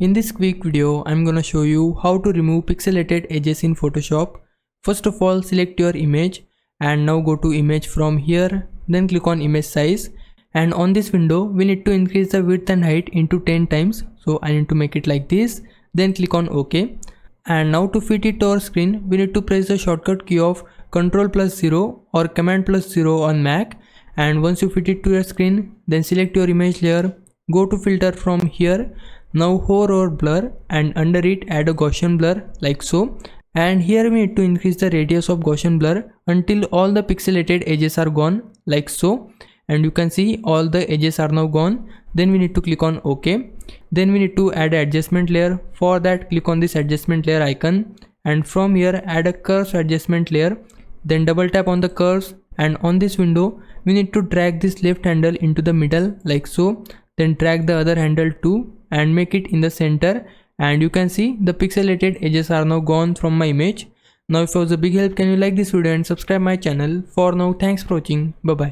In this quick video, I'm gonna show you how to remove pixelated edges in Photoshop. First of all, select your image and now go to image from here, then click on image size, and on this window we need to increase the width and height into 10 times. So I need to make it like this, then click on OK. And now to fit it to our screen, we need to press the shortcut key of Ctrl+0 or Command+0 on Mac. And once you fit it to your screen, then select your image layer, go to filter from here. Now hover over blur and under it add a Gaussian blur like so. And here we need to increase the radius of Gaussian blur until all the pixelated edges are gone like so. And you can see all the edges are now gone. Then we need to click on OK. Then we need to add an adjustment layer. For that, click on this adjustment layer icon, and from here add a curves adjustment layer. Then double tap on the curves, and on this window we need to drag this left handle into the middle like so. Then drag the other handle too and make it in the center, and you can see the pixelated edges are now gone from my image. Now if it was a big help, can you like this video and subscribe my channel. For now, thanks for watching. Bye bye.